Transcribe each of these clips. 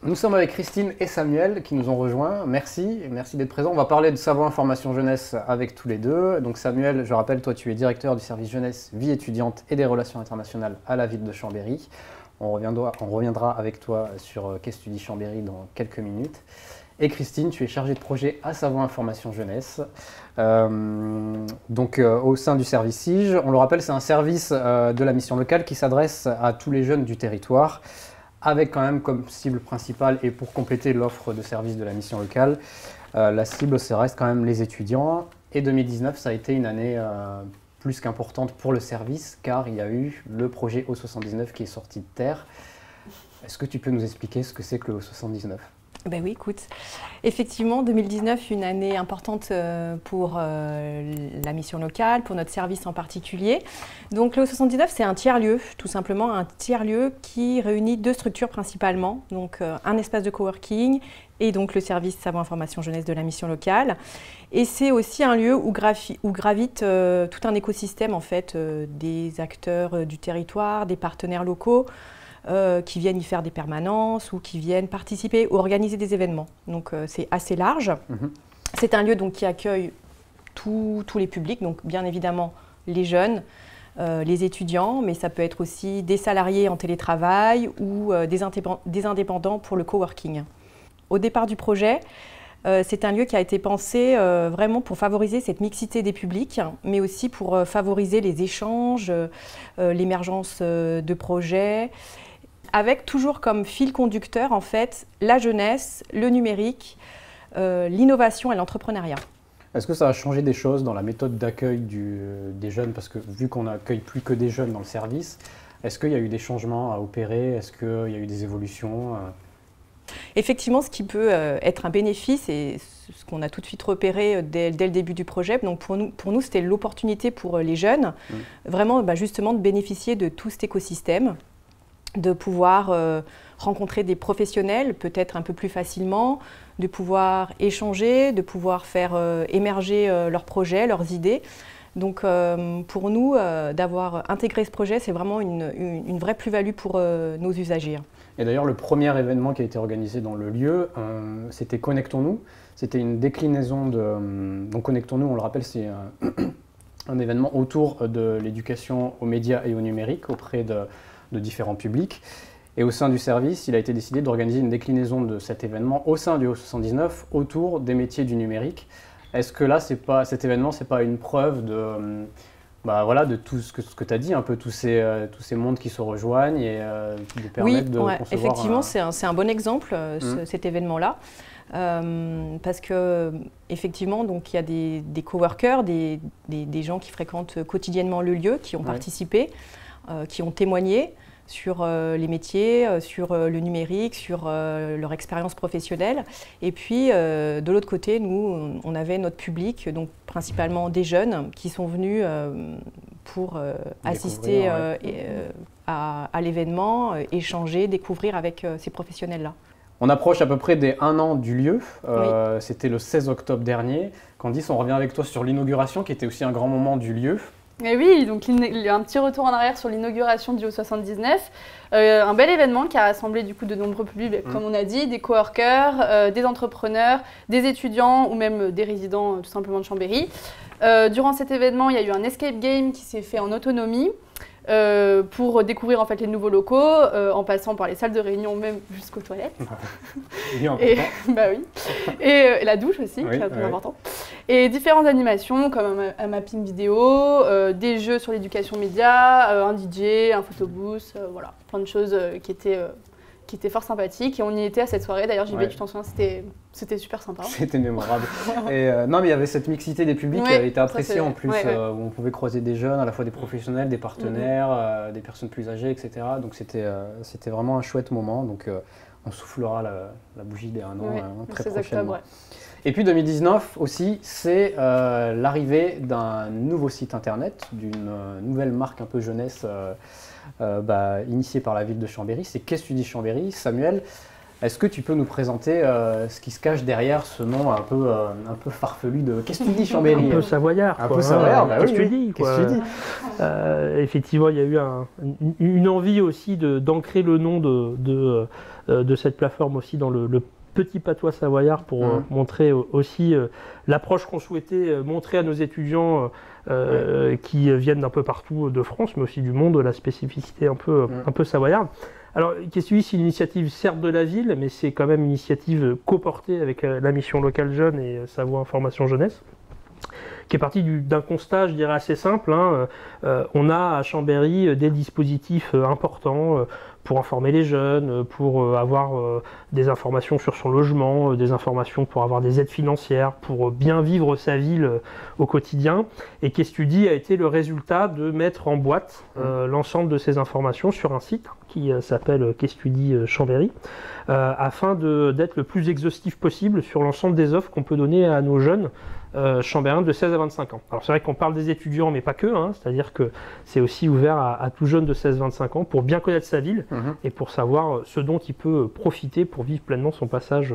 Nous sommes avec Christine et Samuel qui nous ont rejoints. Merci d'être présents. On va parler de Savoie Information Jeunesse avec tous les deux. Donc Samuel, je rappelle, toi tu es directeur du service jeunesse, vie étudiante et des relations internationales à la ville de Chambéry. On reviendra avec toi sur Qu'est-ce que tu dis Chambéry dans quelques minutes. Et Christine, tu es chargée de projet à Savoie Information Jeunesse. Au sein du service SIGE, on le rappelle, c'est un service de la mission locale qui s'adresse à tous les jeunes du territoire, avec quand même comme cible principale, et pour compléter l'offre de services de la mission locale, la cible, ça reste quand même les étudiants. Et 2019, ça a été une année plus qu'importante pour le service, car il y a eu le projet O79 qui est sorti de terre. Est-ce que tu peux nous expliquer ce que c'est que le O79 ? Ben oui, écoute, effectivement, 2019, une année importante pour la mission locale, pour notre service en particulier. Donc le O79, c'est un tiers-lieu, tout simplement un tiers-lieu qui réunit deux structures principalement, donc un espace de coworking et donc le service Savoie Information Jeunesse de la mission locale. Et c'est aussi un lieu où gravite tout un écosystème en fait, des acteurs du territoire, des partenaires locaux, qui viennent y faire des permanences ou qui viennent participer ou organiser des événements. Donc c'est assez large. C'est un lieu donc, qui accueille tous les publics, donc bien évidemment les jeunes, les étudiants, mais ça peut être aussi des salariés en télétravail ou des indépendants pour le coworking. Au départ du projet, c'est un lieu qui a été pensé vraiment pour favoriser cette mixité des publics, mais aussi pour favoriser les échanges, l'émergence de projets, avec toujours comme fil conducteur en fait la jeunesse, le numérique, l'innovation et l'entrepreneuriat. Est-ce que ça a changé des choses dans la méthode d'accueil des jeunes? Parce que vu qu'on n'accueille plus que des jeunes dans le service, est-ce qu'il y a eu des changements à opérer? Est-ce qu'il y a eu des évolutions? Effectivement, ce qui peut être un bénéfice et ce qu'on a tout de suite repéré dès le début du projet, donc pour nous c'était l'opportunité pour les jeunes, vraiment justement de bénéficier de tout cet écosystème, de pouvoir rencontrer des professionnels peut-être un peu plus facilement, de pouvoir échanger, de pouvoir faire émerger leurs projets, leurs idées. Donc pour nous, d'avoir intégré ce projet, c'est vraiment une vraie plus-value pour nos usagers. Et d'ailleurs, le premier événement qui a été organisé dans le lieu, c'était Connectons-nous. C'était une déclinaison de... Donc Connectons-nous, on le rappelle, c'est un événement autour de l'éducation aux médias et au numérique auprès de différents publics. Et au sein du service, il a été décidé d'organiser une déclinaison de cet événement au sein du O79 autour des métiers du numérique. Est-ce que là, cet événement, ce n'est pas une preuve de tout ce que tu as dit, un peu tous ces mondes qui se rejoignent et de permettre de concevoir... Effectivement, c'est un bon exemple, cet événement-là. Parce que effectivement, donc, il y a des coworkers, des gens qui fréquentent quotidiennement le lieu, qui ont participé, qui ont témoigné sur les métiers, sur le numérique, sur leur expérience professionnelle. Et puis, de l'autre côté, nous, on avait notre public, donc principalement des jeunes, qui sont venus pour assister à l'événement, échanger, découvrir avec ces professionnels-là. On approche à peu près des 1 an du lieu. C'était le 16 octobre dernier. Candice, on revient avec toi sur l'inauguration, qui était aussi un grand moment du lieu. Et oui, donc il y a un petit retour en arrière sur l'inauguration du O79. Un bel événement qui a rassemblé du coup de nombreux publics, comme on a dit, des coworkers, des entrepreneurs, des étudiants ou même des résidents tout simplement de Chambéry. Durant cet événement, il y a eu un escape game qui s'est fait en autonomie. Pour découvrir en fait les nouveaux locaux, en passant par les salles de réunion, même jusqu'aux toilettes. Et la douche aussi, qui est très important. Et différentes animations comme un mapping vidéo, des jeux sur l'éducation média, un DJ, un photobooth, voilà, plein de choses qui étaient fort sympathiques. Et on y était à cette soirée, d'ailleurs JB, tu t'en souviens, c'était super sympa. C'était mémorable. Et non, mais il y avait cette mixité des publics qui avait été appréciée en plus, où on pouvait croiser des jeunes, à la fois des professionnels, des partenaires, des personnes plus âgées, etc. Donc c'était vraiment un chouette moment. Donc on soufflera la bougie des 1 an très prochainement. Et puis 2019 aussi, c'est l'arrivée d'un nouveau site internet, d'une nouvelle marque un peu jeunesse initiée par la ville de Chambéry. C'est Qu'est-ce que tu dis Chambéry? Samuel, Est-ce que tu peux nous présenter ce qui se cache derrière ce nom un peu farfelu de « Qu'est-ce que tu dis, Chambéry ?» Un peu savoyard. Un peu savoyard, bah Qu'est-ce oui, que tu dis, Qu'est-ce que tu dis effectivement, il y a eu une envie aussi d'ancrer le nom de cette plateforme aussi dans le petit patois savoyard pour montrer aussi l'approche qu'on souhaitait montrer à nos étudiants qui viennent d'un peu partout de France, mais aussi du monde, la spécificité un peu savoyarde. Alors, qu'est-ce que tu dis, c'est une initiative certes de la ville, mais c'est quand même une initiative coportée avec la mission locale jeune et Savoie Information Jeunesse, qui est partie d'un constat, je dirais, assez simple. On a à Chambéry des dispositifs importants pour informer les jeunes, pour avoir des informations sur son logement, des informations pour avoir des aides financières, pour bien vivre sa ville au quotidien. Et Qu'estudie a été le résultat de mettre en boîte l'ensemble de ces informations sur un site qui s'appelle Qu'estudie Chambéry, afin d'être le plus exhaustif possible sur l'ensemble des offres qu'on peut donner à nos jeunes chambériens de 16 à 25 ans. Alors c'est vrai qu'on parle des étudiants, mais pas que, c'est-à-dire que c'est aussi ouvert à tout jeune de 16-25 ans pour bien connaître sa ville et pour savoir ce dont il peut profiter pour vivre pleinement son passage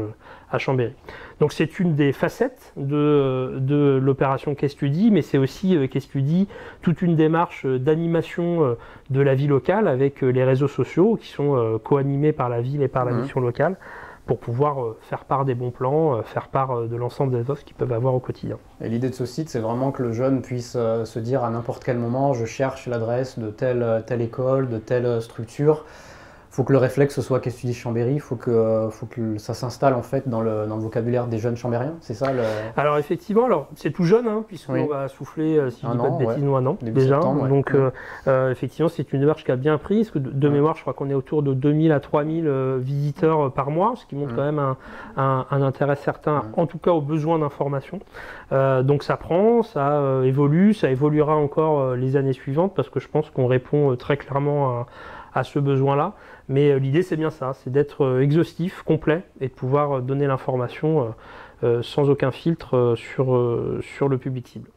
à Chambéry. Donc c'est une des facettes de l'opération Qu'estudie, mais c'est aussi Qu'estudie toute une démarche d'animation de la vie locale avec les réseaux sociaux qui sont co-animés par la ville et par la mission locale, pour pouvoir faire part des bons plans, faire part de l'ensemble des offres qu'ils peuvent avoir au quotidien. Et l'idée de ce site, c'est vraiment que le jeune puisse se dire à n'importe quel moment, je cherche l'adresse de telle école, de telle structure. Il faut que le réflexe soit Qu'estudie Chambéry, il faut que ça s'installe en fait dans le vocabulaire des jeunes chambériens, c'est ça Alors effectivement, c'est tout jeune, puisqu'on va souffler, si je dis pas de bêtises, un an déjà. Septembre, donc effectivement, c'est une démarche qui a bien pris, parce que de mémoire, je crois qu'on est autour de 2000 à 3000 visiteurs par mois, ce qui montre quand même un intérêt certain, en tout cas aux besoins d'information. Donc ça prend, ça évolue, ça évoluera encore les années suivantes, parce que je pense qu'on répond très clairement à ce besoin-là. Mais l'idée, c'est bien ça, c'est d'être exhaustif, complet, et de pouvoir donner l'information sans aucun filtre sur le public cible.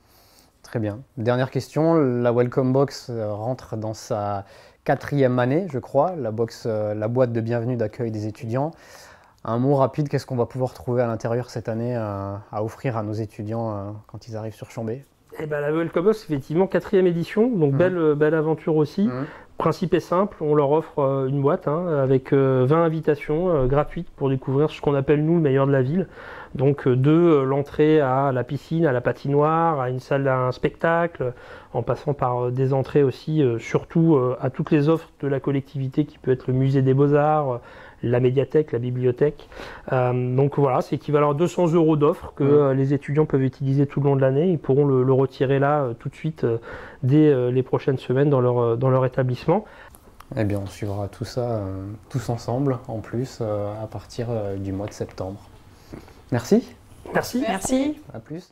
Très bien. Dernière question, la Welcome Box rentre dans sa 4e année, je crois, la boîte de bienvenue d'accueil des étudiants. Un mot rapide, qu'est-ce qu'on va pouvoir trouver à l'intérieur cette année à offrir à nos étudiants quand ils arrivent sur Chambé? Eh ben, la Welcome Box, effectivement, 4e édition, donc belle aventure aussi. Principe est simple, on leur offre une boîte avec 20 invitations gratuites pour découvrir ce qu'on appelle nous le meilleur de la ville. Donc de l'entrée à la piscine, à la patinoire, à une salle, à un spectacle, en passant par des entrées aussi, surtout à toutes les offres de la collectivité qui peut être le musée des Beaux-Arts, la médiathèque, la bibliothèque. Donc voilà, c'est équivalent à 200 € d'offres que les étudiants peuvent utiliser tout le long de l'année. Ils pourront le retirer là tout de suite dès les prochaines semaines dans leur établissement. Eh bien, on suivra tout ça tous ensemble, en plus, à partir du mois de septembre. Merci. Merci. Merci. À plus.